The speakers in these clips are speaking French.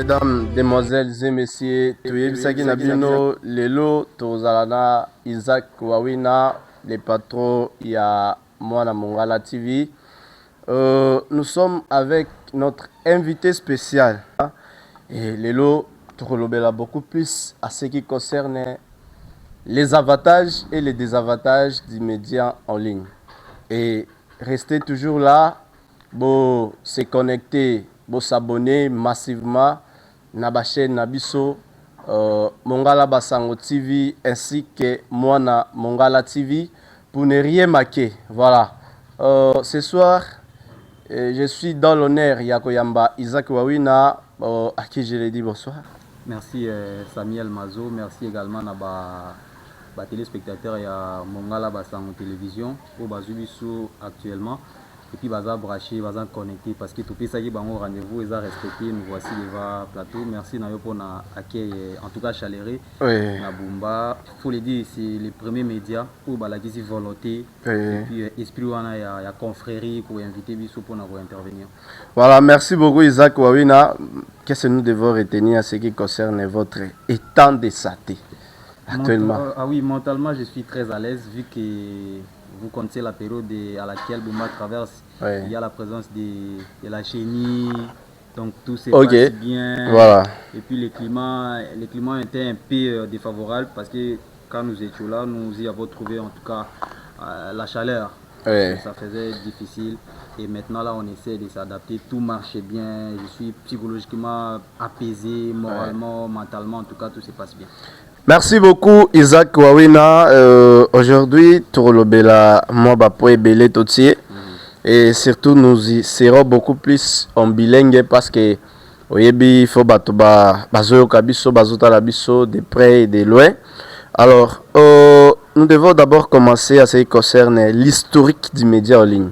Mesdames, Demoiselles et Messieurs, Touyebisaki Nabino, Lelo, Tozalana, Isaac Wawina, les patrons, il y a Moana Mongala TV. Nous sommes avec notre invité spécial. Et Lelo, Tokolobela beaucoup plus à ce qui concerne les avantages et les désavantages des médias en ligne. Et restez toujours là, pour se connecter, pour s'abonner massivement na ba chaîne Nabiso, Mongala Basango TV ainsi que Moana Mongala TV pour ne rien manquer. Voilà. Ce soir, je suis dans l'honneur Yakoyamba Isaac Wawina, à qui je l'ai dit bonsoir. Merci Samuel Mazo, merci également à ba téléspectateurs et à Mongala Basango Télévision au Bazubiso actuellement. Et puis baza braché, baza connecté parce que tout ça qui est bon rendez-vous, ils ont respecté. Nous voici devant plateau. Merci Nayo pour l'accueil, en tout cas chaleureux. Oui. Nabumba, il faut le dire, c'est les premiers médias pour la volonté. Oui. Et puis esprit où il y a confrérie pour inviter Bissou pour intervenir. Voilà, merci beaucoup Isaac Wawina. Qu'est-ce que nous devons retenir à ce qui concerne votre état de santé actuellement? Ah oui, mentalement je suis très à l'aise vu que vous connaissez la période à laquelle Bouma traverse. Oui. Il y a la présence de la chenille, donc tout se Ok. passe bien. Voilà. Et puis le climat était un peu défavorable parce que quand nous étions là, nous y avons trouvé en tout cas la chaleur. Oui. Ça faisait difficile. Et maintenant là, on essaie de s'adapter. Tout marche bien. Je suis psychologiquement apaisé, moralement, mentalement. En tout cas, tout se passe bien. Merci beaucoup Isaac Wawina. Aujourd'hui, Tourlobela Mobapoe Belé Totier. Et surtout, nous y serons beaucoup plus en bilingue parce que il faut bazoyo kabiso, bazota labiso de près et de loin. Alors, nous devons d'abord commencer à ce qui concerne l'historique du média en ligne.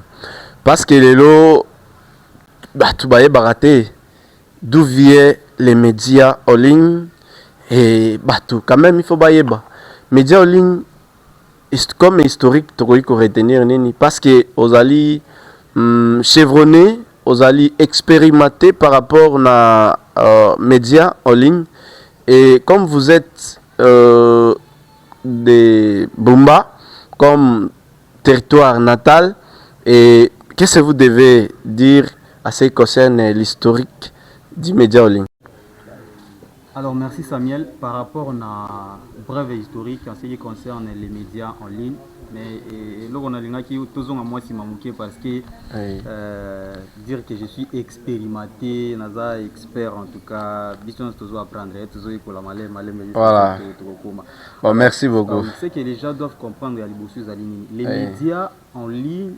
Parce que les lots, d'où viennent les médias en ligne. Et quand même, il faut bailler bas. Médias en ligne, comme historique, tu peux retenir parce que aux alliés chevronnés, aux alliés expérimentés par rapport aux médias en ligne. Et comme vous êtes des Bumba, comme territoire natal, et qu'est-ce que vous devez dire à ce qui concerne l'historique du média en ligne? Alors merci Samuel, par rapport à la brève historique en ce qui concerne les médias en ligne, mais là on a toujours à moi parce que dire que je suis expérimenté, naza expert en tout cas, bisous toujours apprendre, toujours pour la malais. Voilà. Bon, merci beaucoup. C'est que les gens doivent comprendre les médias en ligne.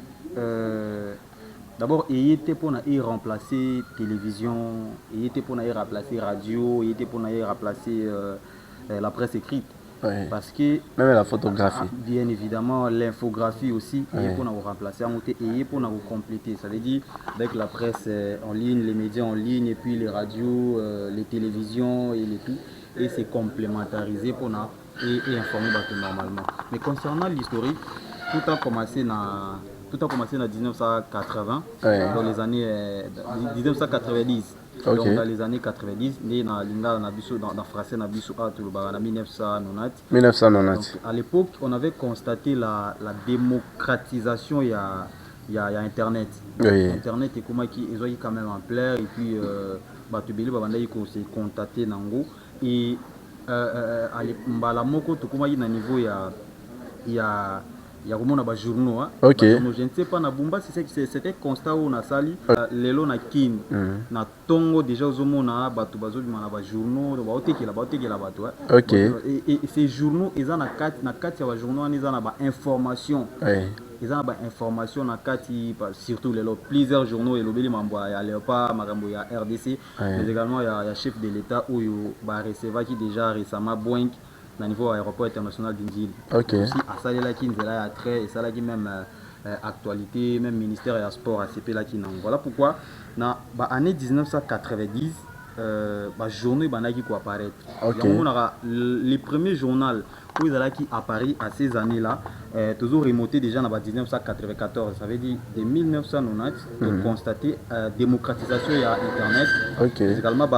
D'abord, il était pour remplacer télévision, il était pour remplacer radio, il était pour remplacer la presse écrite. Oui. Parce que même la photographie. Bien évidemment, l'infographie aussi, il est pour nous remplacer, il est pour nous compléter. Ça veut dire avec la presse en ligne, les médias en ligne, et puis les radios, les télévisions et les tout, et c'est complémentarisé pour nous et informer normalement. Mais concernant l'historique, tout a commencé en 1980, dans les années 1990. Okay. Donc dans les années 90, dans français, en 1990. 1990. Donc, à l'époque, on avait constaté la démocratisation il y a Internet. Oui. Internet est comment ils ont quand même en plaire et puis il s'est contacté Nango et à moko tout comment il y a niveau il y a comment on a journaux. Ok. Je ne sais pas na Bumba c'était constat où on a sali lelo na kin na tongo déjà aux homona batu bazo bimana ba journaux ba otekela batu. Ok. Et ces journaux ils ont na kati ya journaux ils ont na information. Ils ont information na kati surtout les plusieurs journaux et lobeli mambo ya Léopard makambo ya RDC mais également il y a chef de l'état où ba recevoir qui déjà récemment Boeing au niveau aéroport international d'Indil. Ok. Aussi à ça là qui nous a trait et ça là qui même actualité même ministère et sport ACP là qui non. Voilà pourquoi dans année 1990 journaux qui apparaître. Ok. Les premiers journaux où ils qui apparu à ces années-là, toujours remonté déjà en 1994, ça veut dire de 1990, pour constater la démocratisation de Internet. Ok. Également,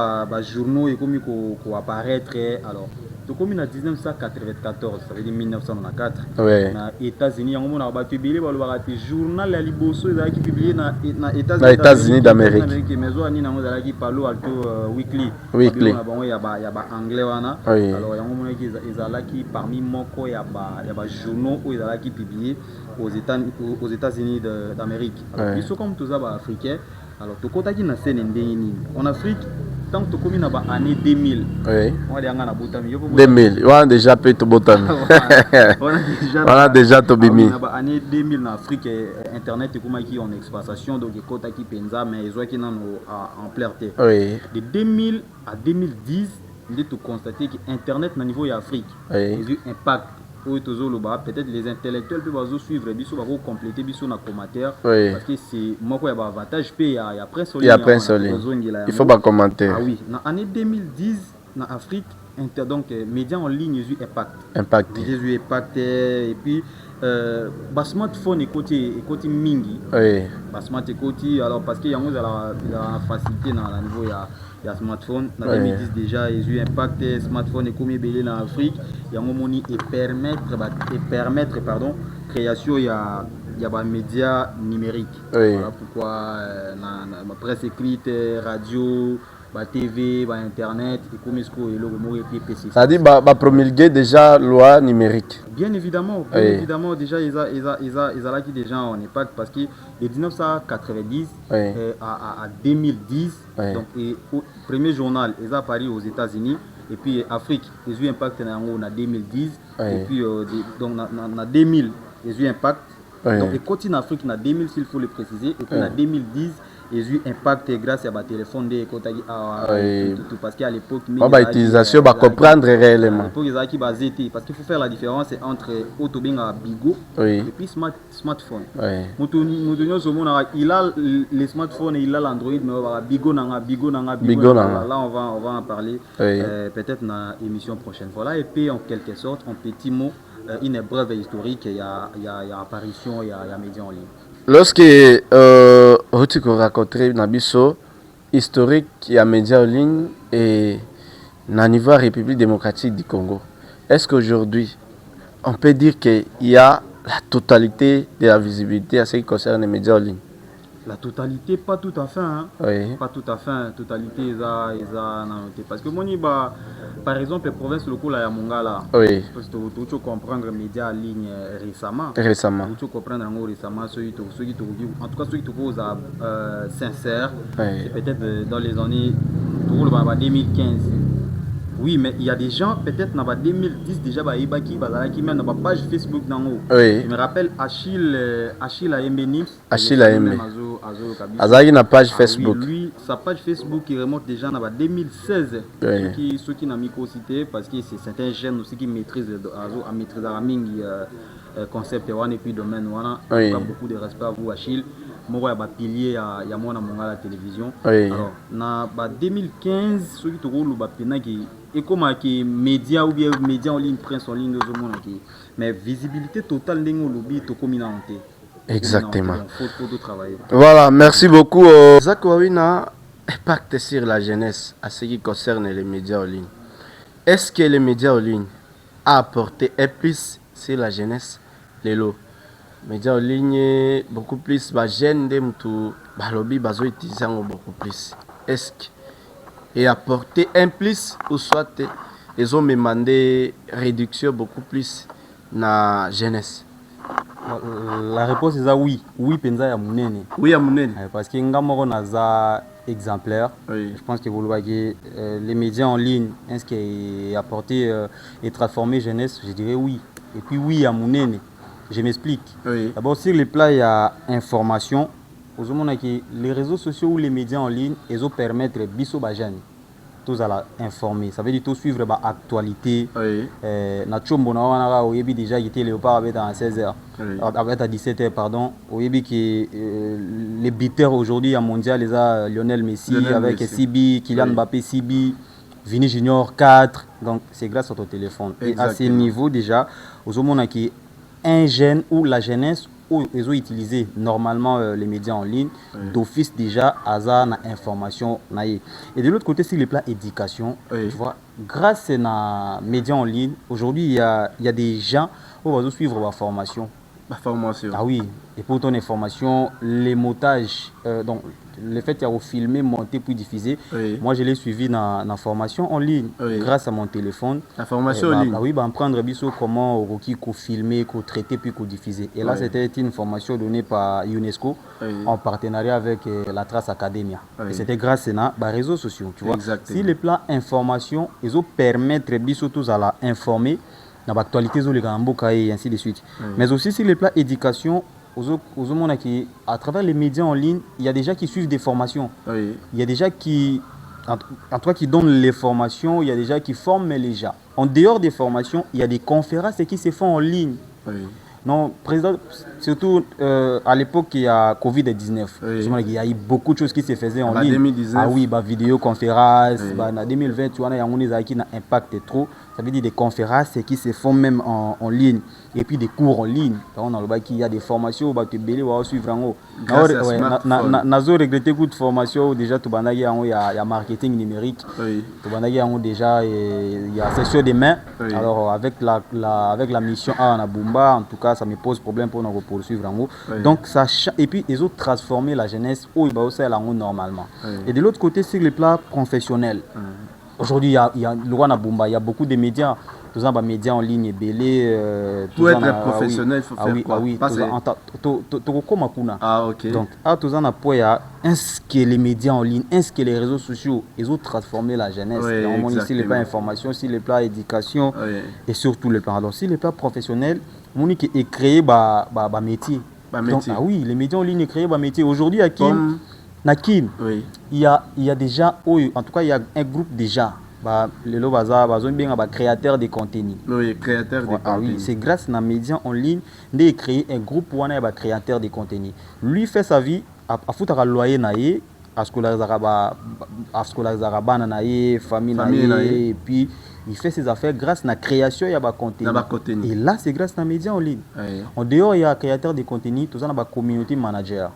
journaux et comme qui apparaître. Alors, donc, comme en 1994, ça veut dire 1994, Ouais. aux États-Unis, on a publié le journal la Liboso qui publié dans les États-Unis d'Amérique. Mais on qui Palo Alto Weekly. Weekly. Il y a anglais wana. Oui. Alors ils ont qui parmi moko il y a journaux où ils ont qui publié aux États-Unis d'Amérique. Alors ils sont comme tous les Africains. Alors tout côté qui na scène en Afrique. Tant que tu as l'année 2000, oui. On a 2000, on a déjà fait tout botan. On a déjà tout bimi. L'année 2000 en Afrique, Internet est comme qui en expansion, donc il qui penza, mais ils ont qui en clarté. Oui. De 2000 à 2010, on a constaté que Internet au niveau d'Afrique, il y a eu un impact. Peut-être les intellectuels peuvent suivre, ils peuvent compléter les commentaires. Oui. Parce que c'est moi qui ai un avantage, il y a presse en ligne. Il y a presse en ligne. Il faut pas commenter. Ah oui, dans l'année 2010, en Afrique, donc médias en ligne, ils ont impact. Impact. Ils ont impact. Et puis, smartphone est côté mingi. Oui. Smartphone est côté, alors parce qu'il y a une facilité dans le niveau. Il y a smartphone, dans 2010 déjà, ils ont eu impact, smartphone est comme belé dans l'Afrique, il y a un moment et permettre création, il y a des médias numériques. Oui. Voilà pourquoi la presse écrite, radio, TV, Internet, et comme est-ce que le mot est PC. Ça dit promulguer déjà loi numérique. Bien évidemment, déjà ils ont qui déjà en impact parce que de 1990 à 2010, donc au premier journal ils ont apparu aux États-Unis et puis Afrique ils ont eu impact en 2010 et puis donc en 2000 ils ont eu impact. Donc ils continuent en Afrique en 2000 s'il faut le préciser et puis en 2010 ils ont eu impact grâce à ma téléphone parce qu'à l'époque l'utilisation va comprendre réellement parce qu'il faut faire la différence entre autobing Bigo et puis smartphone. Il a les smartphones, il a l'Android, mais Bigo nanga. Là on va en parler peut-être dans l'émission prochaine. Voilà, et puis en quelque sorte en petit mot une brève historique, il y a apparition, il y a médias en ligne. Lorsque tu raconterais Nabiso historique, il y a médias en ligne et au niveau de la République démocratique du Congo, est-ce qu'aujourd'hui on peut dire qu'il y a la totalité de la visibilité à ce qui concerne les médias en ligne? La totalité, pas tout à fait. Hein. Oui. Pas tout à fait. Totalité, parce que moi, par exemple, les provinces locales à Mongala, oui. Tu peux comprendre les médias en ligne récemment. Tu peux comprendre récemment ceux qui en tout cas ceux qui trouvent sincères. C'est peut-être dans les années 2015. Oui, mais il y a des gens, peut-être dans 2010 déjà, qui même dans la page Facebook. Oui. Je me rappelle Achille Aembenix. Achille Aembenix. Azaki na page Facebook. Oui, lui, sa page Facebook qui remonte déjà en 2016. Oui. Ceux qui n'ont pas cité parce que c'est certains jeunes aussi qui maîtrisent le concept et puis domaine. Oui. Beaucoup de respect à vous, Achille. Moi, il y a moi à la télévision. Oui. Alors, en 2015, ceux qui ont et comme les médias ou bien médias en ligne, presse en ligne, mais visibilité totale de lobby to communauté. Exactement. Faut travailler. Voilà, merci beaucoup. Zach Wawina, impact sur la jeunesse à ce qui concerne les médias en ligne. Est-ce que les médias en ligne a apporté un plus sur la jeunesse? Les médias en ligne beaucoup plus, jeunes de mutu, lobby bazo utiliser beaucoup plus. Est-ce que et apporter un plus ou soit ils ont demandé réduction beaucoup plus na jeunesse? La réponse est oui. Oui, penza ya munene. Oui, ya munene. Parce que ngamoro naza exemplaire. Oui. Je pense que vous le voyez, les médias en ligne, est-ce qu'il a apporté et transformé jeunesse? Je dirais oui. Et puis oui, à munene. Je m'explique. Oui. D'abord, sur les plats, il y a information. Les réseaux sociaux ou les médias en ligne, ils ont permettre biso bajani. tous à la informer. Ça veut dire tout suivre l'actualité. Oui. Na chombo na wana au yebi déjà qui était léopard avec à 16h. Avec à 17h pardon. Au yebi qui les beaters aujourd'hui à mondial les a Lionel Messi avec CB, Kylian Mbappé CB, Vini Junior 4. Donc c'est grâce à ton téléphone. Et à ce niveau déjà, aux hommes qui un jeune ou la jeunesse où ils ont utilisé normalement les médias en ligne, d'office déjà à ça information. Et de l'autre côté, sur le plan éducation, tu vois, grâce à les médias en ligne, aujourd'hui il y a des gens qui vont suivre la formation. La formation. Ah oui, et pour ton information, les montages, donc le fait qu'il y a filmé, monté puis diffusé, moi je l'ai suivi dans la formation en ligne grâce à mon téléphone. La formation en ligne. Oui, prendre comment Rocky filmer, traiter puis diffuser. Et là c'était une formation donnée par UNESCO en partenariat avec la Trace Academia. Et c'était grâce à les réseaux sociaux, tu vois. Si les plans information, ils ont permettre biso tous à la informer dans l'actualité et ainsi de suite. Mais aussi sur les plans éducation, à travers les médias en ligne, il y a des gens qui suivent des formations. Il y a des gens qui, en tout cas, qui donnent les formations, il y a des gens qui forment les gens. En dehors des formations, il y a des conférences qui se font en ligne. Non, président, surtout à l'époque, il y a Covid-19. Il y a eu beaucoup de choses qui se faisaient en ligne. 2019. Ah oui, vidéoconférence. En 2020, tu vois, il y a un impact trop. Ça veut dire des conférences qui se font même en ligne. Et puis des cours en ligne. Il y a des formations, tu peux suivre en haut. Je regrette beaucoup de formations. Déjà, il y a marketing numérique. Déjà, il y a session de main. Alors, avec la mission A en Bumba, en tout cas, ça me pose problème pour nous poursuivre en haut. Donc, ça et puis, ils ont transformé la jeunesse où ils ont normalement. Et de l'autre côté, c'est le plan professionnel. Aujourd'hui, il y a beaucoup de médias. Tous les médias en ligne, belé. Pour être professionnel, il faut faire quoi? Oui, ah, ok. Donc, tous les poids, est-ce que les médias en ligne, est-ce que les réseaux sociaux, ils ont transformé la jeunesse? Ici, les plans information, ici, les plans éducation, et surtout les plans. Alors, si les plans professionnels, on est créé un métier. Donc, ah oui, les médias en ligne est créé un métier. Aujourd'hui, à Kim, il y a déjà, en tout cas, il y a un groupe déjà. Créateur de contenu. Oui, créateur de contenu. Oui, c'est grâce à les médias en ligne de créer un groupe où on a créateur de contenu. Lui fait sa vie à foutre à loyer naïe, à scolariser famille naïe, et puis il fait ses affaires grâce à la création de contenu. Et là, c'est grâce à les médias en ligne. En dehors, il y a créateur de contenu, tout ça, il y a community manager.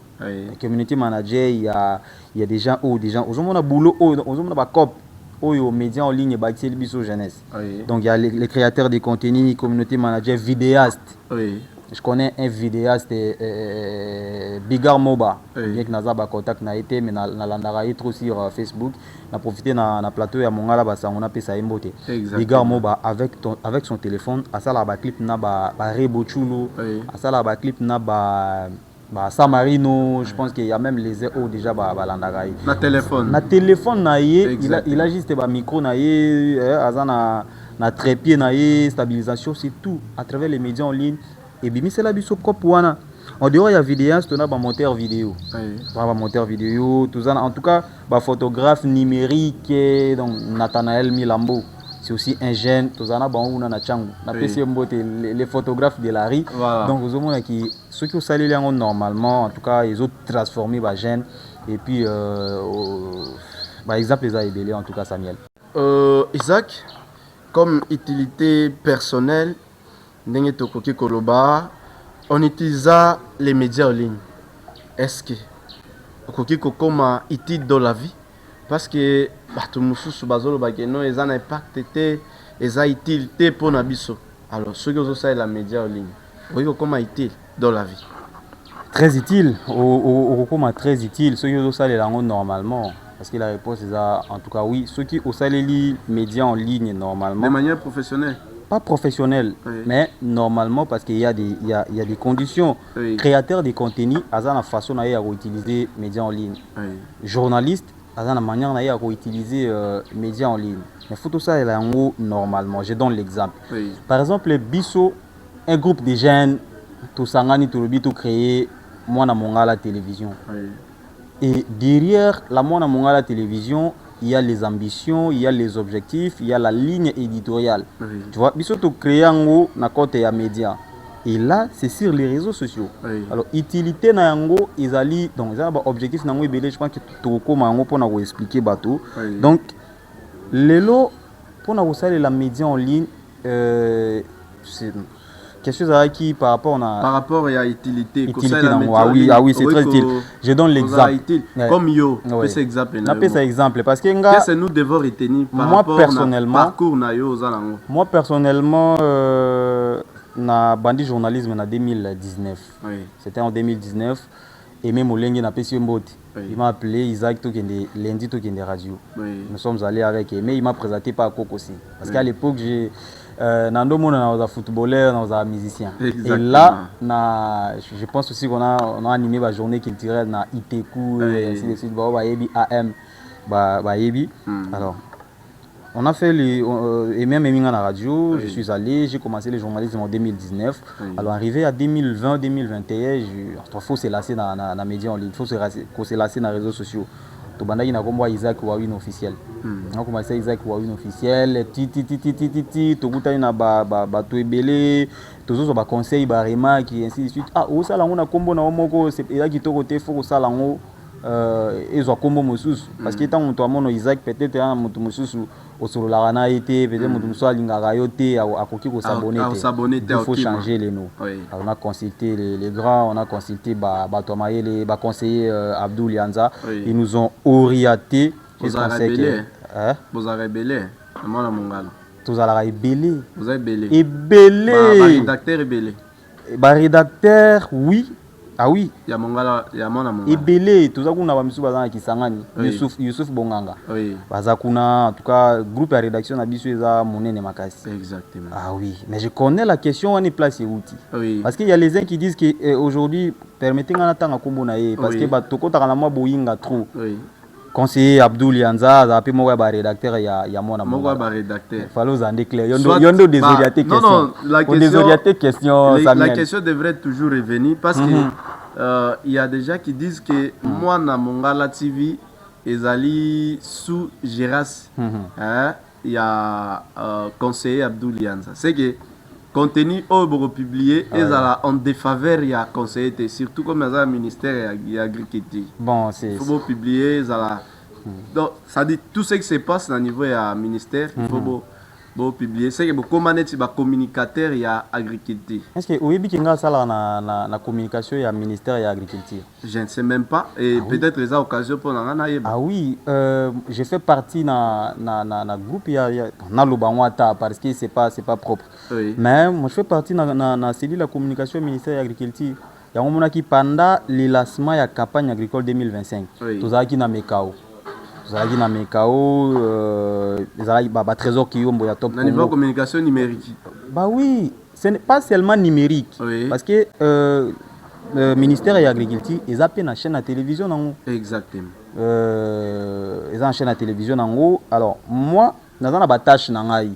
Community manager, il y a des gens, on a boulot, on a cop. Aux médias en ligne et biso jeunesse. Donc il y a les créateurs de contenu, community manager, vidéaste. Je connais un vidéaste, Bigar Moba. Bien que Nazaba contact n'a été, mais n'a trop sur Facebook. N'a profité dans le plateau à Mongala, on a fait ça imboté. Bigar Moba avec son téléphone, à ça la clip n'a pas Rebochulo, à ça la clip n'a pas Samarino, je pense qu'il y a même les EO déjà balandagaï. Na téléphone. Na téléphone il a juste un micro na trépied stabilisation, c'est tout à travers les médias en ligne. Et bien c'est la biso propre wana. En dehors il y a vidéaste, on a un monteur vidéo. Un monteur vidéo, tout ça en tout cas, photographe numérique donc Nathanaël Milambo. C'est aussi un jeune, tous en a bon na changu. Na PC les photographes de la rue. Donc vous avez qui ceux qui ont salé normalement, en tout cas ils ont transformé les jeunes et puis par exemple les aidés en tout cas Samuel. Isaac, comme utilité personnelle, ndenge tokoki koloba, on utilisa les médias en ligne. Est-ce que okoki kokoma utile dans la vie? Parce que bato mususu bazoloba ke non eza na impact te eza utile te pona biso. Alors ceux qui ont la média en ligne, oui comment utile dans la vie? Très utile, au très utile. Ceux qui ont ça les langues normalement, parce que la réponse est en tout cas oui. Ceux qui ont ça les médias en ligne normalement. De manière professionnelle. Pas professionnel, mais normalement parce qu'il y a des conditions. Créateurs de contenu, à la façon d'utiliser les médias en ligne. Journaliste, à la manière d'utiliser les médias en ligne. Mais il faut tout ça normalement. Je donne l'exemple. Par exemple, Bisso, un groupe de jeunes, tout sangani, tout le but, tout créé, moi, na Mongala télévision. Et derrière la moi, na Mongala télévision, il y a les ambitions, il y a les objectifs, il y a la ligne éditoriale. Oui. Tu vois, mais surtout créer un mot na côté ya média. Et là, c'est sur les réseaux sociaux. Oui. Alors, utilité na yango, ils allaient donc ça ba objectif na yango je pense que tout comme yango pour nous expliquer bateau. Oui. Donc lelo pour nous saler la média en ligne c'est quelque chose qui par rapport à utilité ah oui c'est très utile. Je donne l'exemple comme yo c'est exemple na pesa exemple parce que qu'est-ce que nous devons retenir par rapport personnellement parcours na yo zalango. Moi personnellement na bandi journalisme en 2019. Oui. C'était en 2019 et même Olengi na pesi mboti. Oui. Il m'a appelé Isaac Tokende lundi Tokende radio. Oui. Nous sommes allés avec mais il m'a présenté par Coco aussi parce qu'à l'époque j'ai Nando Mona on a footballeur, on a musicien. Exactement. Et là je pense aussi qu'on a animé la journée culturelle na Iteku et ainsi de suite ba yebi AM ba yebi. Alors on a fait et même à la radio, je suis allé, j'ai commencé le journalisme en 2019. Alors arrivé à 2020-2021, il faut se lasser dans les médias en ligne, il faut se lasser dans les réseaux sociaux. Tout le monde a dit Isaac Wawin officiel. On a commencé Isaac Wawin officiel, tout le monde a tout toujours ba conseil, ba remarque et ainsi de suite. Ah, au salon on a combo na omoko, c'est là qui te côté faut salon ils ont combo mosus parce que tant on mon Isaac peut-être un moto mosus au sur la rana été peut-être moto mosus alinga yote à koki ko s'abonner il faut changer les noms. On a consulté les grands, on a consulté Batomaye les conseiller Abdoul Yanza, ils nous ont orienté vous avez rebellé vous avez rebellé moi mongala tous à la rebellé vous avez rebellé rebellé rédacteur rebellé rédacteur oui. Ah oui, il y a mongala et belé tout ça qu'on a pas mis sous bazan qui sangani Youssouf Bonganga. Oui. Bazakuna en tout cas groupe de rédaction a bisu eza monene makasi. Exactement. Ah oui, mais je connais la question on est placé outil. Oui. Parce qu'il y a les uns qui disent que aujourd'hui permettez ngana tanga kombo na ye parce que ba tokota kana ma boyinga trop. Oui. Conseiller Abdoul Yanza a appelé moi ba rédacteur ya mona moi ba rédacteur. Fallait vous en déclarer. Yondo désorienté question. Non, la question désorienté question la question devrait toujours revenir parce que il y a des gens qui disent que moi na Mongala TV ezali sous Geras. Il y a conseiller Abdoul Yanza. C'est que contenu au publié en défaveur il y a conseiller surtout comme dans le ministère de l'agriculture. Bon, c'est faut publier donc ça dit tout ce qui se passe au niveau du ministère il faut publier c'est que comment est-ce que communicateur il y a agriculture. Est-ce que oui bikinga sala na communication il y a ministère de l'agriculture. Je ne sais même pas et peut-être les occasions pour na. Ah oui, je fais partie na groupe il y a na lobangwata parce que c'est pas propre. Oui. Mais moi je fais partie na cellule la communication ministère de l'agriculture. Il y a un moment qui pendant le lancement de la campagne agricole 2025. Tout ça qui na Mekao. Zalagi na Mekao zalagi ba trésor qui yombo ya top. Na niveau communication numérique. Bah oui, ce n'est pas seulement numérique parce que le ministère de l'agriculture ils appellent une chaîne à télévision nango. Exactement. Ils ont une chaîne à télévision nango. Alors moi dans la tâche nangai.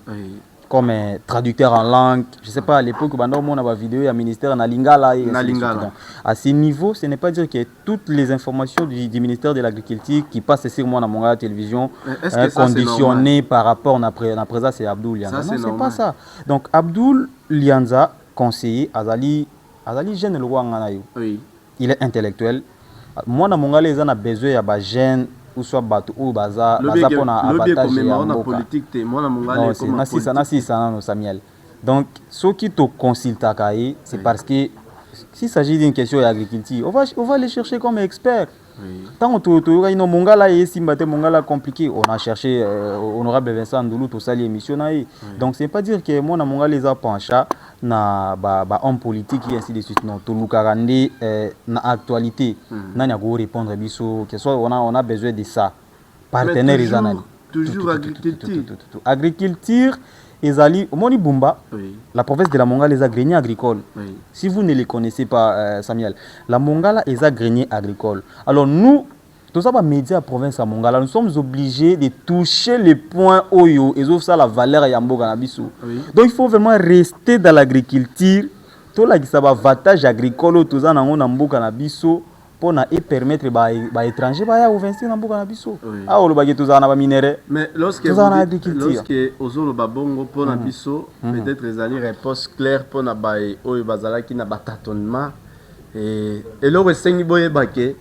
Comme traducteur en langue, je sais pas à l'époque où on a vidéo il y a ministère na lingala et à ce niveau, ce n'est pas dire que toutes les informations du ministère de l'agriculture qui passent sur moi dans mon télévision conditionnées par rapport à présent c'est Abdoul Yanza. Non, c'est pas ça. Donc Abdoul Yanza conseiller Azali jeune le roi ngana yo. Oui. Il est intellectuel. Moi dans mon gars les a besoin il y a ba jeune ou soit bateau ou baza pour na avantage ya politique te moi na mongala comme na sisa no Samuel. Donc ce qui te consulte c'est parce que s'il s'agit d'une question d'agriculture on va les chercher comme experts. Tant que ino mongala et simbate mongala compliqué on a cherché honorable Vincent Ndoulou tout ça l'émission donc c'est pas dire que moi na mongala les a pencha na ba homme politique et ainsi de suite non tout lukarande na actualité na nya go répondre biso que soit on a besoin de ça partenaires ils toujours agriculture Ezali, Moni Bumba, la province de la Mongala, les greniers agricoles. Si vous ne les connaissez pas, Samuel, la Mongala est grenier agricole. Alors nous, tout ça, les médias province de Mongala, nous sommes obligés de toucher les points Oyo et ça la valeur Yambo Ganabiso. Donc il faut vraiment rester dans l'agriculture. Tout là qui ça va avantage agricole, tout ça, Nambo Ganabiso. pour permettre ba étranger ba ya investir dans mboka na biso. Ah olobaki tozana na ba minéraux. Mais lorsque ozolo babongo pour na biso peut-être ezali réponse claire pour na ba oyo bazalaki na batatonnement et le resengi boye bake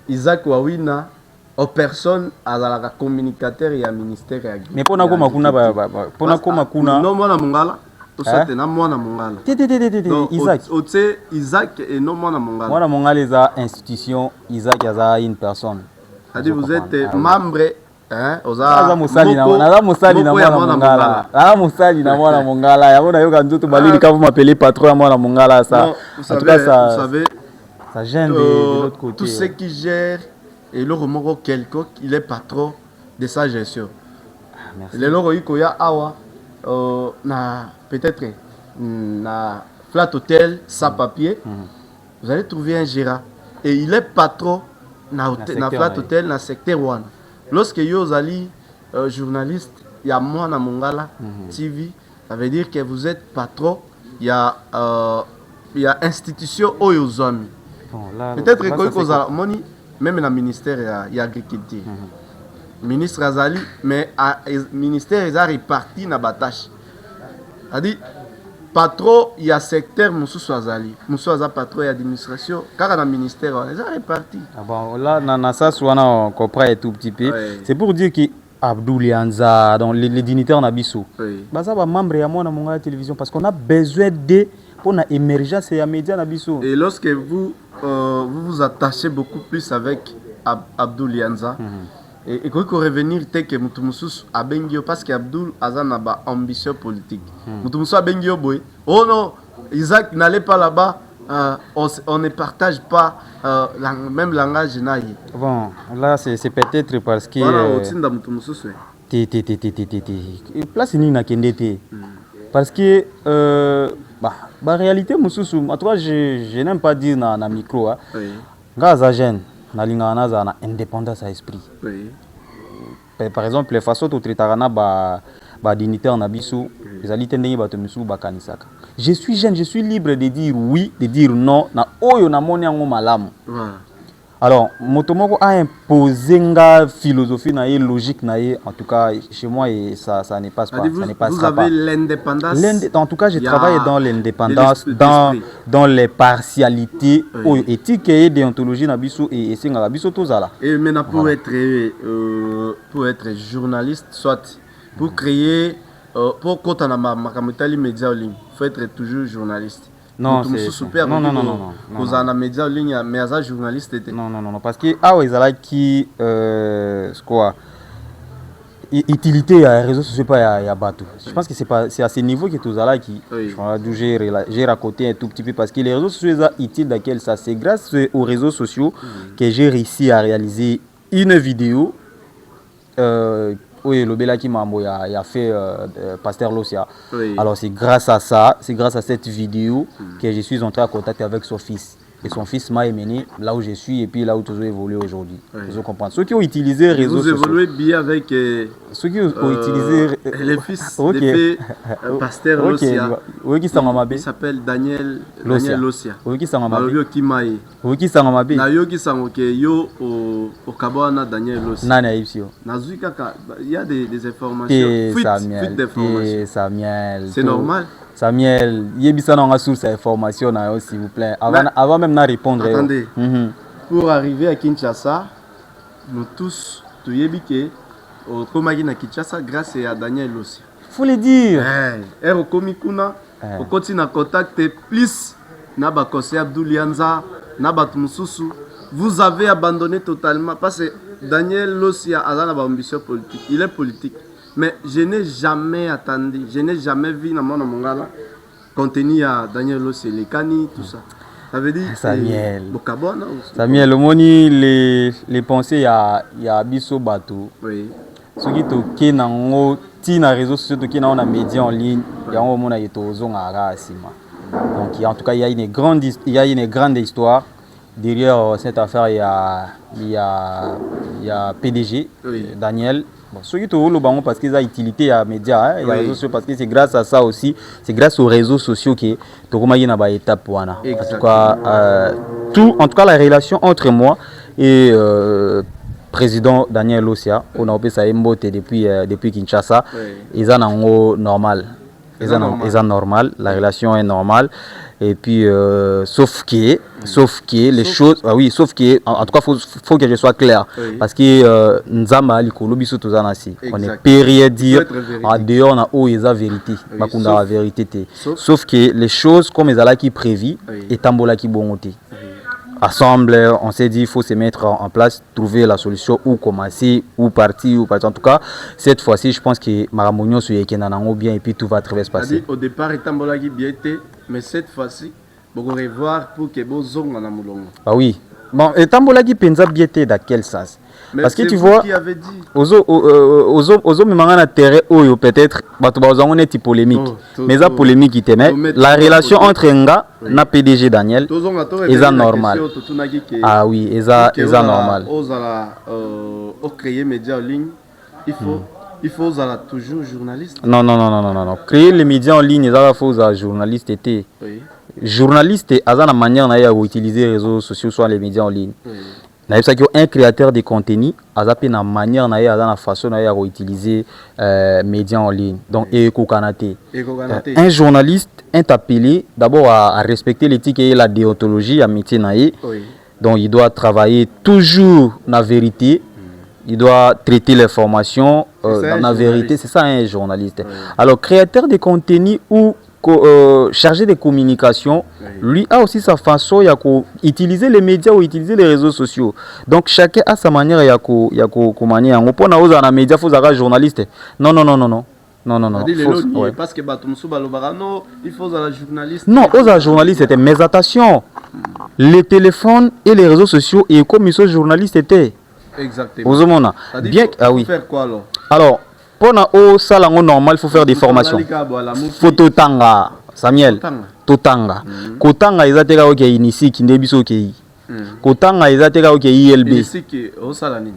Isaac Wawina aux personnes azalaka communicateur ya ministère ya. Mais pona ko makuna pona ko makuna non mwana mongala osate na mwana mongala. Isaac. Isaac et non mwana mongala. Mwana mongala eza institution, Isaac eza une personne. C'est-à-dire vous êtes membre hein oza musali na mwana mongala. Ah musali na mwana mongala. Ya mona yoka nzoto balili ka vous m'appeler patron ya mwana mongala ça. En tout cas ça vous savez ça gêne de l'autre côté. Tout ce qui gère et le remoro quelqu'un il est patron de sa gestion. Merci. Le loro ikoya awa na peut-être na flat hotel sans papier. Vous allez trouver un gérant et il est patron na flat hotel na secteur 1. Lorsque yo ali journaliste il y a moi na Mongala TV, ça veut dire que vous êtes patron, il y a institution oyozami. Peut-être que vous moni même dans ministère il y a agriculture. Ministre Azali mais ministère ils a réparti na batache. C'est-à-dire patron il y a secteur Moussou Azali, Moussou Azali patron et administration car dans ministère ils a réparti. Ah bon là na ça soit on comprend un tout petit peu. C'est pour dire que Abdou Lianza dans les dignitaires na biso. Bah ça va membre ya moi na Mongala télévision parce qu'on a besoin de pour na émergence et médias na biso. Et lorsque vous vous attachez beaucoup plus avec Abdou Lianza et quand revenir tel que Moutoumoussous a bengio parce que Abdou Azan a ba ambition politique. Moutoumoussous a bengio boy. Oh non, Isaac n'allez pas là-bas. On ne partage pas même langage naïe. Bon, là c'est peut-être parce que voilà otinda Moutoumoussous. Place ni na kendete. Parce que bah réalité Moussous, en tout cas je n'aime pas dire na micro oui. Gaza jeune na linga na indépendance à esprit. Oui. Par exemple les façons to traitara ba dignitaire na biso, les alite ndenge bato misu ba kanisaka. Je suis jeune, je suis libre de dire oui, de dire non na oyo na moni yango malamu. Voilà. Alors, Motomoko a imposé une philosophie na logique na en tout cas chez moi et ça ne passe pas. Ça ne passera pas. Vous avez l'indépendance. En tout cas, je travaille dans l'indépendance, dans les partialités éthiques et déontologie na biso et c'est na biso tozala. Et maintenant pour être journaliste, soit pour créer pour quand on a makamotali média en ligne, faut être toujours journaliste. Non, c'est super. Non. Vous avez un média en ligne, mais un journaliste était. Non, parce que ils ont qui quoi utilité à réseaux sociaux pas ya bateau. Je pense que c'est à ce niveau que tous là qui j'ai raconté un tout petit peu parce que les réseaux sociaux sont utiles dans quel ça c'est grâce aux réseaux sociaux que j'ai réussi à réaliser une vidéo oui, le Belaki Mambo a fait Pasteur Losia. Oui. Alors c'est grâce à ça, c'est grâce à cette vidéo que je suis entré en contact avec son fils. Et son fils m'a mené là où je suis et puis là où tu as évolué aujourd'hui. Vous comprenez. Ceux qui ont utilisé les réseaux sociaux. Vous évoluez bien avec ceux qui ont utilisé les fils de Pasteur Losia. Oui, qui il s'appelle Daniel Losia. Oui, qui s'en va bien. Oui, qui s'en va bien. Na yo qui s'en va yo au Kabana Daniel Losia. Nana Ipsio. Il y a des informations. Samuel. C'est normal. Samuel, yebisa na source d'information s'il vous plaît. Avant même de répondre. Attendez. Pour arriver à Kinshasa, nous tous, tu yebike au Komagi na Kinshasa grâce à Daniel Losia. Faut le dire. Au Komikuna, au continent contact plus na ba conseiller Abdou Lianza, na ba Tumususu. Vous avez abandonné totalement parce que Daniel Losia a une ambition politique. Il est politique. Mais je n'ai jamais attendu, je n'ai jamais vu dans mon Mongala contenu à Daniel Losia, les Kani, tout ça. Ça veut dire Samuel. Bokabona aussi. Samuel, le moni les pensées il y a biso bateau. Oui. Ce qui toke na ngo ti na réseaux sociaux toke na médias en ligne, il y a un moment na yeto zongara asima. Donc en tout cas il y a une grande histoire. Derrière cette affaire, il y a PDG, oui. Daniel. Bon, ceux qui te parce qu'ils ont utilité à médias, hein, oui. Sociaux, parce que c'est grâce à ça aussi, c'est grâce aux réseaux sociaux que tu as une étape. En tout cas, tout, en tout cas la relation entre moi et président Daniel Losia, on a appelé ça Mbote depuis Kinshasa, ils ont normal. Ils sont normal, la relation est normale. Et puis, sauf que les choses, oui, sauf que, en tout cas, faut que je sois clair. Parce que Nzamba, on est périodique, en dehors, on a où ils ont vérité. La vérité. Sauf que les choses, comme ils ont qui prévu, et tambola qui bongoté. Ensemble, on s'est dit il faut se mettre en place, trouver la solution, ou commencer, ou partir, ou partir. En tout cas, cette fois-ci, je pense que Maramounion se yékenanango bien et puis tout va très bien se passer. Au départ, il tambola qui bien été, mais cette fois-ci, vous allez revoir pour que vous zongo na moulongo. Ah oui. Bon, et tambola qui pensa bien été dans quel sens? Mais parce que tu vois, ozo memanga terrain oyo peut-être bato bazango neti polémique. Mais ça polémique qui mais la relation entre Nga na PDG Daniel est normal. Ah oui, est normal. Au créer médias en ligne, il faut toujours journaliste. Non. Créer les médias en ligne, il faut journaliste était. Journaliste a la manière d'utiliser les réseaux sociaux soit les médias en ligne. Un créateur de contenu a la manière la façon d'utiliser les médias en ligne. Donc un journaliste est appelé d'abord à respecter l'éthique et la déontologie à métier. Donc il doit travailler toujours la vérité. Il doit traiter l'information dans la vérité. C'est ça un journaliste. Alors créateur de contenu ou chargé de communication, lui a aussi sa façon d'utiliser les médias ou utiliser les réseaux sociaux. Donc chacun a sa manière de manier. On peut pas dans les médias, il faut être journaliste. Non. Parce que il faut être journaliste. Non, aux journalistes, mais attention, les téléphones et les réseaux sociaux et comme ils sont journalistes étaient. Exactement. Bien, ah oui. Faire quoi alors pour au salon normal, il faut faire des formations. Photo tanga, Samuel. Totanga. Kotanga ils atterra au initié qui nebiso qui. Kotanga ils atterra au ILB. Initié au salanine.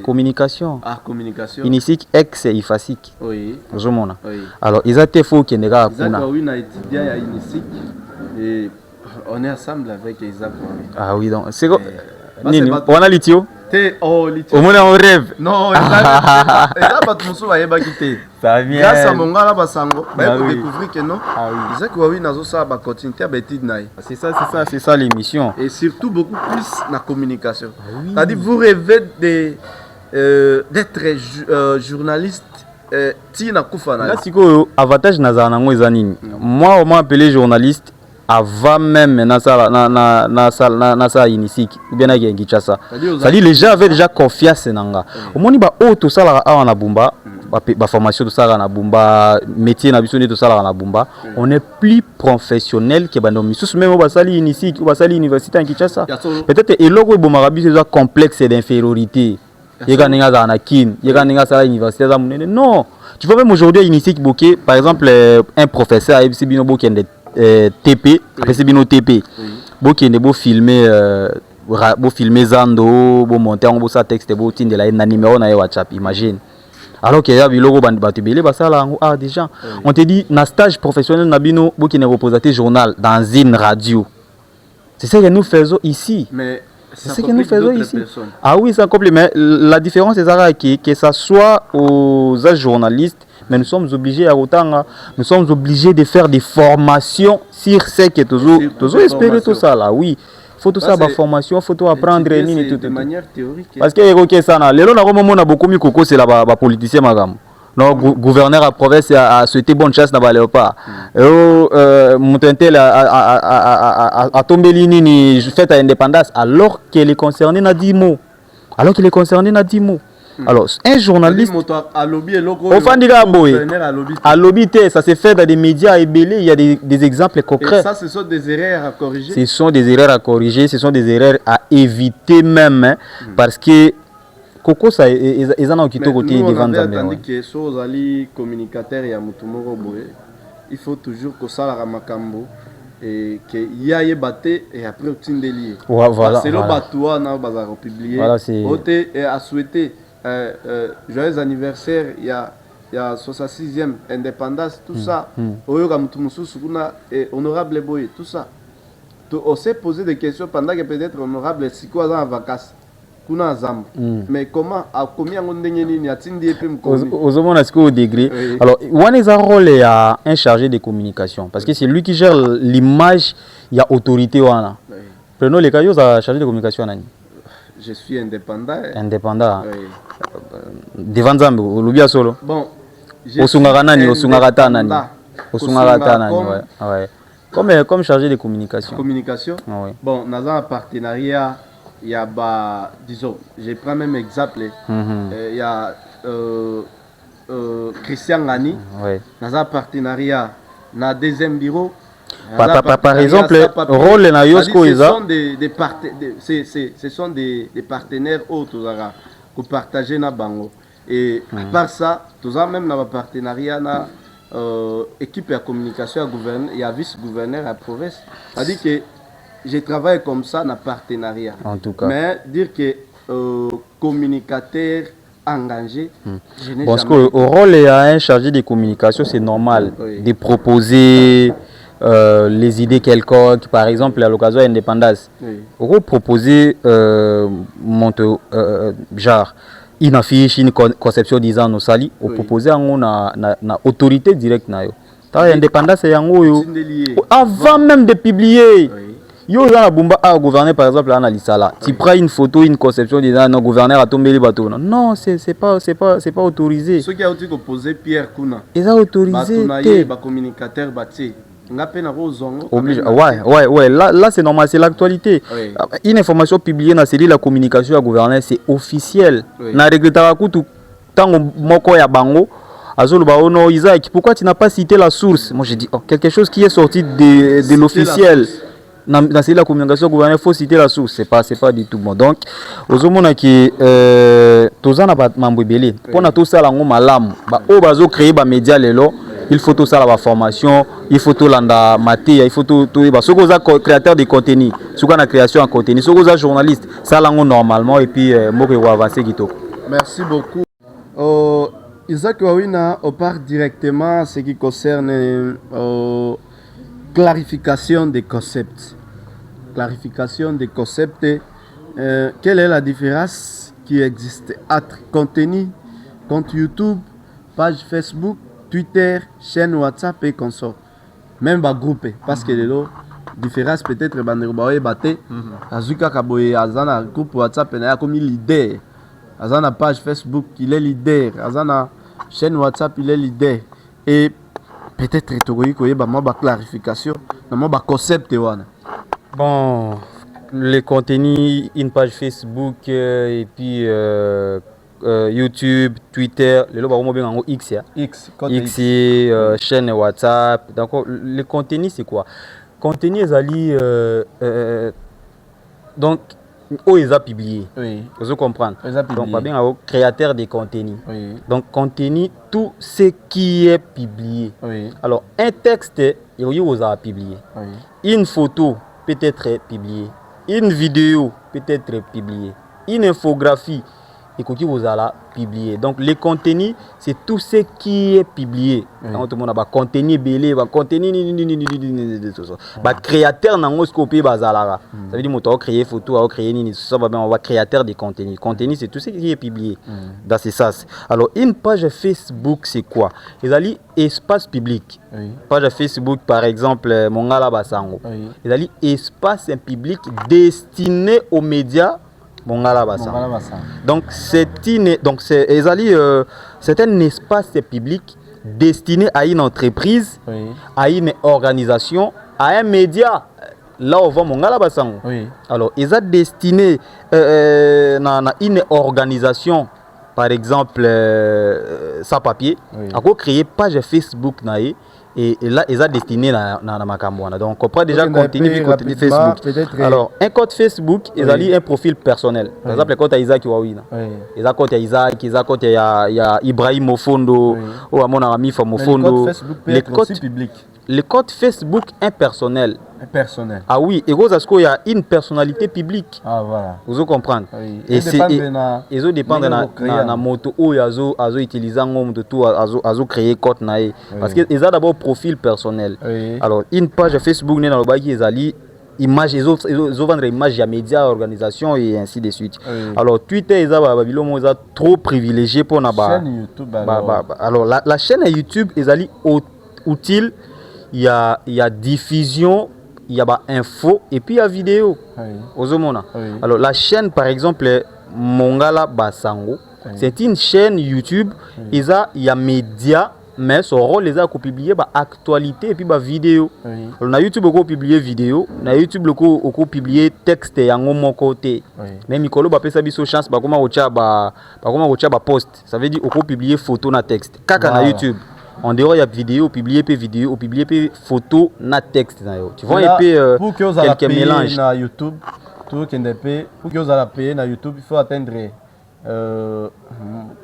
Communication. Ah communication. Initié ex ifasik. Oui. Ozomona. Alors ils atterra faut qu'il nega kuna. Oui na étudiant à initié et on est ensemble avec Isaac. Ah oui donc c'est nini on a litio. Au moins on rêve. Non, grâce à mon gars là, vous découvrez que non. Isaac Wawi n'a pas continuité à c'est ça l'émission. Et surtout beaucoup plus la communication. C'est-à-dire vous rêvez d'être journaliste. Là, c'est quoi avantage nazanango ezanini. Moi, on m'a appelé journaliste. Avant même na sa initique ou bien na Kinshasa. C'est-à-dire les gens avaient déjà confiance nanga. Au moins ba tout ça là na bumba, ba formation tout ça là na bumba, métier na biso tout ça là na bumba, on est plus professionnel que bando misus même ba sali initique ou ba sali université en Kinshasa. Peut-être et logo bo marabi c'est un complexe d'infériorité. Yega ninga za na kin, yega ninga sala université za munene. Non, tu vois même aujourd'hui initique boké par exemple un professeur a bino boké TP, après c'est bien TP. Boki ne beau filmer Zando, beau monter en beau ça texte beau tin de la numéro na WhatsApp, imagine. Alors qu'il y a bilogo batubele basala ah déjà. On te dit na stage professionnel na bino boki ne représenter journal dans une radio. C'est ce que nous faisons ici. Mais c'est ce que nous faisons ici. Ah oui, ça complique. Mais la différence c'est que ça soit aux journalistes. Mais nous sommes obligés à autant, nous sommes obligés de faire des formations sur ce que toujours espérer tout ça là. Oui, faut tout ça, la formation, faut tout apprendre de manière théorique. Parce que ok ça là, les gens on a beaucoup mis coco c'est là bas politicien magam. Non gouverneur à province a souhaité bonne chance dans Léopard. Montentel a tombé l'ini fait à indépendance alors qu'il est concerné n'a 10 mots. Alors, un journaliste, à lobby, ça se fait dans des médias ébélés, il y a des exemples concrets. Et ça, ce sont des erreurs à corriger. Ce sont des erreurs à corriger, ce sont des erreurs à éviter même, parce que Coco, ça, ils en ont quitté côté devant nous, on a que sur les communicateurs et à Mutumoro Boé, il faut toujours que ça la makambo et que y a batté et après au tin délié. Voilà. C'est le batoua na bazar publié. Voilà, c'est. Oté a souhaité joyeux anniversaire, il y a 66e indépendance, tout ça. Oyoka Mutumusu Sukuna et honorable Boy, tout ça. on s'est posé des questions pendant que peut-être honorable si quoi en vacances. Kuna Zambo. Mais comment à combien on dénient atindi et puis aux hommes à ce au degré. Alors, on est un rôle à un chargé de communication parce que c'est lui qui gère l'image, il y a autorité wana. Prenons les cas à chargé de communication nani. Je suis indépendant. Indépendant. Devant Zambo, Lubia solo. Bon, Osungarata nani, ouais. Comme chargé de communication. Communication. Oui. Bon, dans un partenariat, il y a, disons, je prends même exemple, il y a Christian Gani, dans un partenariat, dans un deuxième bureau. Par exemple, rôle na Yosko Isa. Ce sont des partenaires autres pour partager na bango. Et par ça, tous en même dans le partenariat, na équipe de communication il y a vice-gouverneur à la province. C'est-à-dire que je travaille comme ça dans le partenariat. En tout cas. Mais dire que communicateur engagé, je n'ai parce jamais... que au rôle et à un chargé de communication, c'est normal de proposer les idées quelconques. Par exemple, à l'occasion de l'indépendance, on proposer genre une affiche, une conception disant nos sali, on proposer na autorité directe na yo. L'indépendance c'est avant même de publier. Yo za bumba a gouverner par exemple à Lisala. Tu prends une photo, une conception disant non gouverneur a tombé les bateaux. Non, c'est pas autorisé. Ceux qui a aussi posé Pierre Kuna. Ils ont autorisé. Ba communicateur bâti. Obligé. Ouais, là c'est normal, c'est l'actualité. Une information publiée dans la communication à gouverneur, c'est officiel. Na regrettera tout tant moko ya bango. Azolo Isaac, pourquoi tu n'as pas cité la source? Moi j'ai dit quelque chose qui est sorti de l'officiel. Dans la communication gouvernementale, il faut citer la source, c'est pas du tout bon. Donc, aux hommes qui tozana ba mambebele, pour na tout ça la ngoma malam, ba o bazo créer ba média lelo, il faut tout ça la formation, il faut tout landa maté, il faut tout ba soko za créateur de contenu, soko na création en contenu, soko za journaliste, ça la normalement et puis mo ko avancer kitoko. Merci beaucoup. Isaac Wawina, on part directement à ce qui concerne clarification des concepts. Clarification des concepts. Quelle est la différence qui existe entre contenu, compte YouTube, page Facebook, Twitter, chaîne WhatsApp et consorts. Même pas groupé. Parce que la différence peut-être est Azuka Kaboye Azana groupe WhatsApp est comme leader. Azana page Facebook, il est leader. Azana chaîne WhatsApp, il est leader. Et peut-être que tu as clarification, un concept. Bon, les contenus, une page Facebook et puis YouTube, Twitter, X, chaîne WhatsApp. Donc, le contenu, c'est quoi? Contenu, donc, ils ont publié. Vous comprenez? Donc, pas bien, créateur de contenu. Donc, contenu, tout ce qui est publié. Alors, un texte, il vous a publié. Une photo peut être publiée. Une vidéo peut être publiée. Une infographie, et qui vous a publié. Donc, les contenus, c'est tout ce qui est publié. Donc, tout le monde a contenu belé, contenu créateur n'a pas copié bazala. Ça veut dire que créer photo, créer ça on va créateur de contenu. Contenu, c'est tout ce qui est publié. Dans ce sens. Alors, une page Facebook, c'est quoi? Ils allaient espace public. Page Facebook, par exemple, Mongala Basango. Ils allaient espace public destiné aux médias. Donc c'est un espace public destiné à une entreprise, à une organisation, à un média. Là on voit Mongala Basango. Alors ils sont destinés à une organisation, par exemple sans papier, à créer page Facebook et là ils sont destinés à Makambouana. Donc on prend déjà contenu du côté Facebook. Alors un compte Facebook, ils ont un profil personnel. Par exemple le compte à Isaac Wawina. Ils ont compte à Isaac, ils ont compte à Ibrahim Mofondo, ou à mon ami Mofondo. Le compte Facebook impersonnel. Ah oui, et vous il y a une personnalité publique. Ah voilà. Vous comprenez? Et c'est ils dépendent de la moto où ils utilisent de tout à créer compte parce que ils ont d'abord profil personnel. Alors une page Facebook n'est dans le bas qui image ils ont vendre image à médias organisation et ainsi de suite. Alors Twitter ils ont trop privilégié pour na chaîne YouTube alors la chaîne YouTube ils allient utile, il y a diffusion, il y a info et puis il y a vidéo. Alors la chaîne par exemple Mongala Basango, c'est une chaîne YouTube, il y a médias mais son rôle les a publié actualité et puis vidéo. Na YouTube on publier vidéo, na YouTube on publier texte yango mon côté. Mais mikolo ba pesa biso chance ba comment ocha ba post. Ça veut dire on publier photo na texte. Kaka na YouTube. En dehors il y a vidéo, publier photo na texte na yo. Tu vois un peu pour que vous quelques mélanges na YouTube, tout qui ndepé pour que vous allez payer na YouTube, il faut atteindre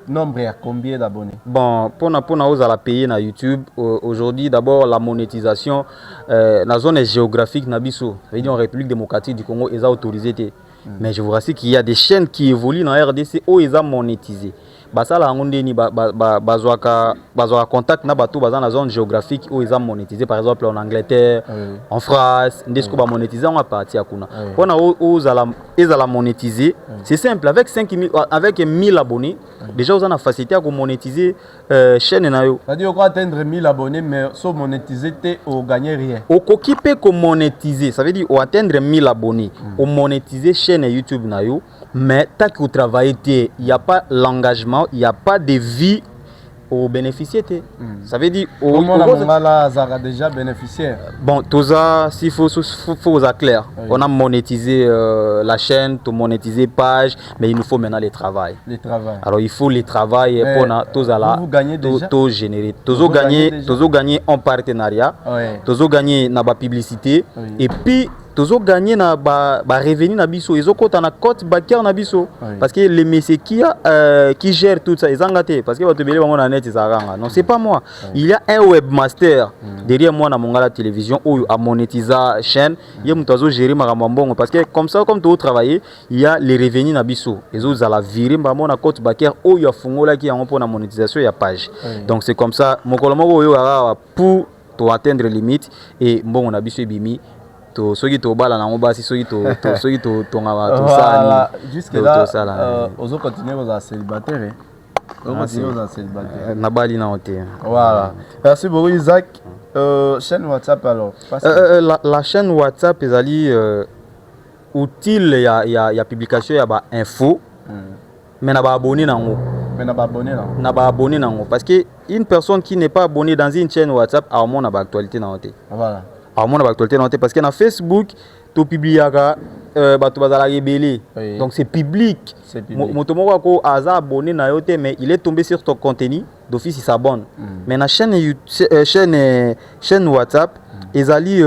nombre à combien d'abonnés? Bon, pour la payer na YouTube aujourd'hui d'abord la monétisation la zone géographique nabiso, ça veut dire en République démocratique du Congo ils ont autorisé mais je vous rassure qu'il y a des chaînes qui évoluent dans RDC où ils ont monétisé. Basala ngondeni bazwaka contact na bato bazana na zone géographique où ils ont monétisé par exemple en Angleterre, en France, ndesco ba monétiser on a parti à kuna. Pona ils ala monétiser, c'est simple avec 1000 abonnés, déjà vous avez la facilité à monétiser chaîne na yo. C'est-à-dire qu'on atteindre 1000 abonnés mais sans monétiser on gagne rien. Au occupé comme monétiser, ça veut dire on atteindre 1000 abonnés, on monétiser chaîne YouTube na yo. Mais tant que vous travaillez, il n'y a pas l'engagement, il n'y a pas de vie au bénéficiaire. Ça veut dire... Comment on a déjà bénéficiaire? Bon, tout ça, s'il faut être clair. On a monétisé la chaîne, tout monétisé page, mais il nous faut maintenant le travail. Alors il faut le travail pour vous gagnez déjà? Tout générer. Tout gagner en partenariat, tout gagner dans la publicité, et puis... Tozo gagner na ba revenu na biso ils ont na compte bancaire na biso parce que les messieurs qui gèrent tout ça ils ont gâté parce que va te belé na net ça non c'est pas moi il y a un webmaster derrière moi na Mongala télévision où a monétiser chaîne il mutazo gérer makambo parce que comme ça comme tu travailler il y a les revenus na biso ils ont la virer ba na compte bancaire où il y a fungola qui en pour la monétisation ya page donc c'est comme ça mon kolomo yo pour atteindre limite et bon on a biso bimi to soki to bala na ngobasi soki to ngaba to ça jusque là ozo continuer aux célibataires on continue aux célibataires na bali na hote voilà merci beaucoup Isaac chaîne WhatsApp alors la chaîne WhatsApp ezali utile ya publication ya ba info mais na ba abonné nango parce que une personne qui n'est pas abonnée dans une chaîne WhatsApp a au moins na ba actualité na hote voilà à mon actualité parce que dans Facebook tout publiaka bato bazala rebelle donc c'est public motomoko ko aza abonné na yote mais il est tombé sur ton contenu d'office il s'abonne mais na chaîne WhatsApp ezali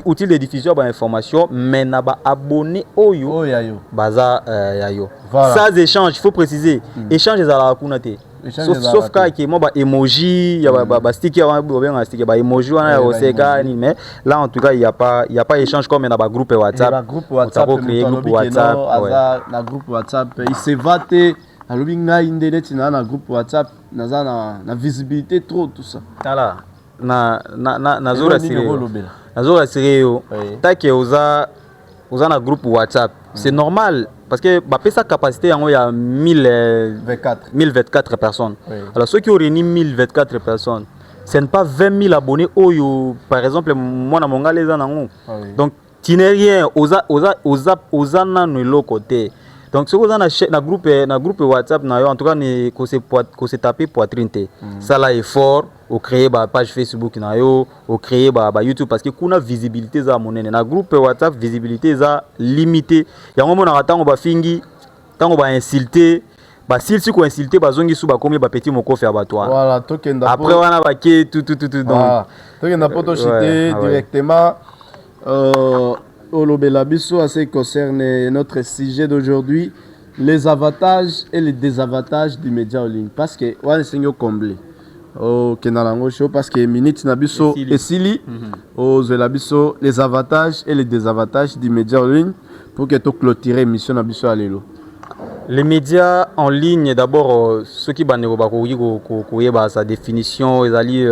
outil de diffusion ba information mais na ba abonné oyo baza yayo ça échange il faut préciser échange ezala kuna te sauf cas qui moi emoji ya ba sticker ba sticker ba emoji wana ya oseka mais là en tout cas il y a pas échange comme dans ba groupe WhatsApp groupe WhatsApp na groupe WhatsApp il se va te alobi ngai internet na groupe WhatsApp na visibilité trop tout ça voilà na zora sérieux take oza na groupe WhatsApp c'est normal parce que sa capacité il y a 1024 personnes. Alors ceux qui ont réuni 1024 personnes, ce n'est pas 20 000 abonnés par exemple moi na monga les anango. Donc tu n'es rien oza na no côté. Donc ce que na groupe WhatsApp en tout cas ko se taper poitrine té. Ça là est fort au créer ba page Facebook na yo, au créer ba YouTube parce que kuna visibilité za monene na groupe WhatsApp visibilité za limité. Yango mona ratango ba fingi, tango ba insulter, ba si ko insulter ba zongi sou ba komi ba petit moko faire abattoir. Voilà, tokenda après wana ba ke tout donc tokenda poto chiter directement Olobela biso à ce qui concerne notre sujet d'aujourd'hui, les avantages et les désavantages du média en ligne parce que on est comblé. Parce que minute nabiso esili biso les avantages et les désavantages du média en ligne pour que tu clôturer émission nabiso alelo. Les médias en ligne d'abord ceux qui banero ba ko sa définition ezali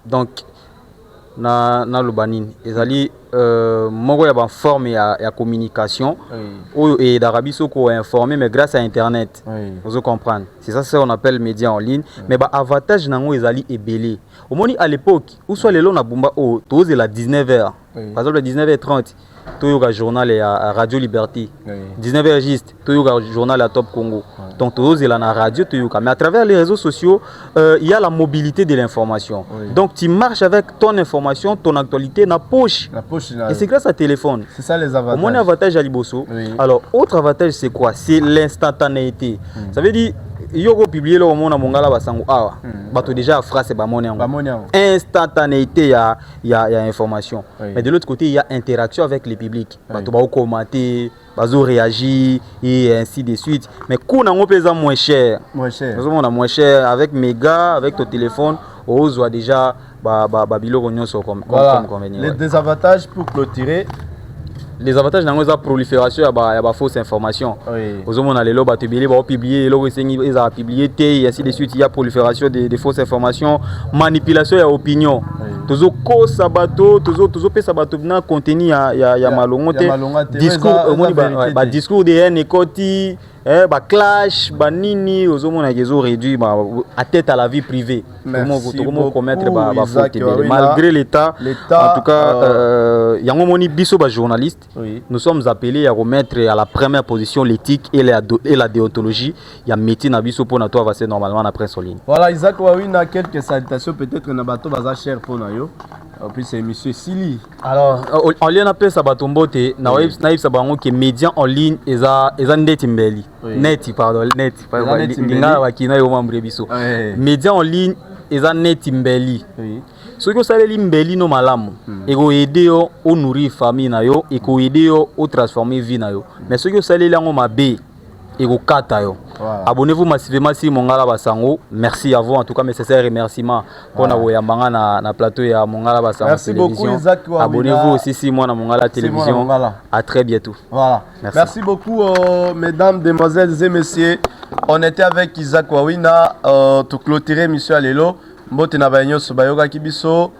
donc na lobanini ezali moko ya ba forme ya communication oyo et d'Arabie soko informer mais grâce à internet vous comprendre c'est ça on appelle média en ligne mais ba avantage nango ezali ebelé omoni à l'époque où soit lelo na bumba o toze la 19h par exemple 19h30 toyoka journal à Radio Liberté 19h juste toyoka journal à Top Congo donc toze la na radio toyoka mais à travers les réseaux sociaux il y a la mobilité de l'information donc tu marches avec ton information ton actualité na poche et c'est grâce à téléphone c'est ça les avantages mon avantage à liboso alors autre avantage c'est quoi c'est l'instantanéité ça veut dire yoko publier le mona mongala basango awa bato déjà phrase ba mona instantanéité ya information mais de l'autre côté il y a interaction avec le public bato ba commenter bazo réagir et ainsi de suite mais kuna ngo pesa moins cher moins cher avec méga avec ton téléphone ozwa déjà ba biloko nyonso comme convenient les désavantages pour clôturer. Les avantages dans la prolifération il y a fausse information. Aux hommes on a les lobes à publier, ils ont publié et ainsi de suite. Il y a prolifération de fausses informations, manipulation et opinion. Toujours co sabato, toujours sabato na contenu ya malongote. Discours discours de haine et koti. Clash, nini, aux hommes on réduit à tête à la vie privée. Comment commettre malgré l'État. En tout cas, il y a un biso journaliste. Nous sommes appelés à remettre à la première position l'éthique et la déontologie. Il y a métier na biso pour toi passer normalement après en ligne. Voilà, Isaac Wawina, quelques salutations peut-être na bateau baza cher pour nayo. Puis c'est monsieur Sili. Alors, en lien appelle Sabatombote, naïf sabango que médias en ligne eza net mbeli. Net pardon, net. Ninga wakina yo membre biso. Médias en ligne eza net mbeli. Ce que ça veut mbeli no malamu. Ego aider yo au nourrir famille na yo, ego aider yo au transformer vie na yo. Mais ce que ça veut lango mabe ego kata yo. Abonnez-vous massivement si Mongala Basango. Merci à vous en tout cas, mais c'est un remerciement pour na plateau ya Mongala Basango. Merci beaucoup Isaac. Abonnez-vous aussi si moi na Mongala Télévision. À très bientôt. Voilà. Merci beaucoup mesdames, demoiselles et messieurs. On était avec Isaac Wawina pour clôturer Monsieur Alelo. Mbote na banyo sobayoka kibiso.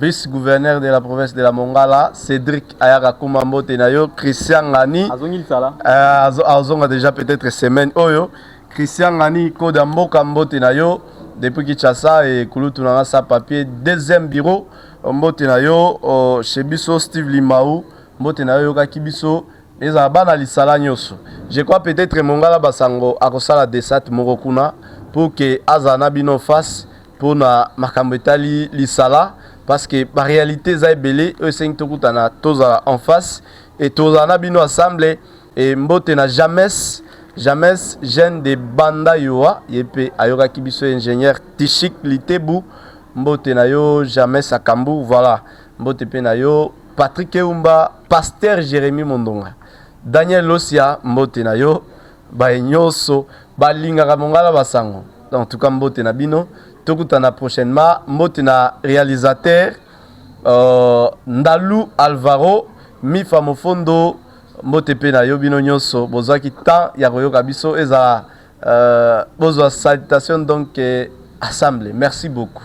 Vice-gouverneur de la province de la Mongala, Cédric Ayaka Kumambo Tenayo, Christian Ngani. Azonga déjà peut-être semaine oyo. Christian Ngani Kodambo Kambo Tenayo depuis Kinshasa et Kulutu na sa papier deuxième bureau Mbotenayo chez biso Steve Limaou Mbotenayo ka kibiso les abana lisala nyoso. Je crois peut-être Mongala Basango akosala desat morokuna pour que azana bino face pour na makambo etali lisala. Parce que la réalité, c'est que toza en face et toza na bino assemblée et mbote na jamais jeune de banda yoa yepe ayoka kibiso ingénieur Tichik Litebu mbote na yo jamais sakambu voilà mbote pe na yo Patrick Eumba pasteur Jérémy Mondonga Daniel Losia mbote na yo ba nyoso balinga Mongala Basango en tout cas mbote na bino tokutana prochainement motena réalisateur Ndalu Alvaro Mifa Mofondo motepe na yobino nyonso bozaki temps ya koyoka biso eza bozwa salutation donc assemblée merci beaucoup.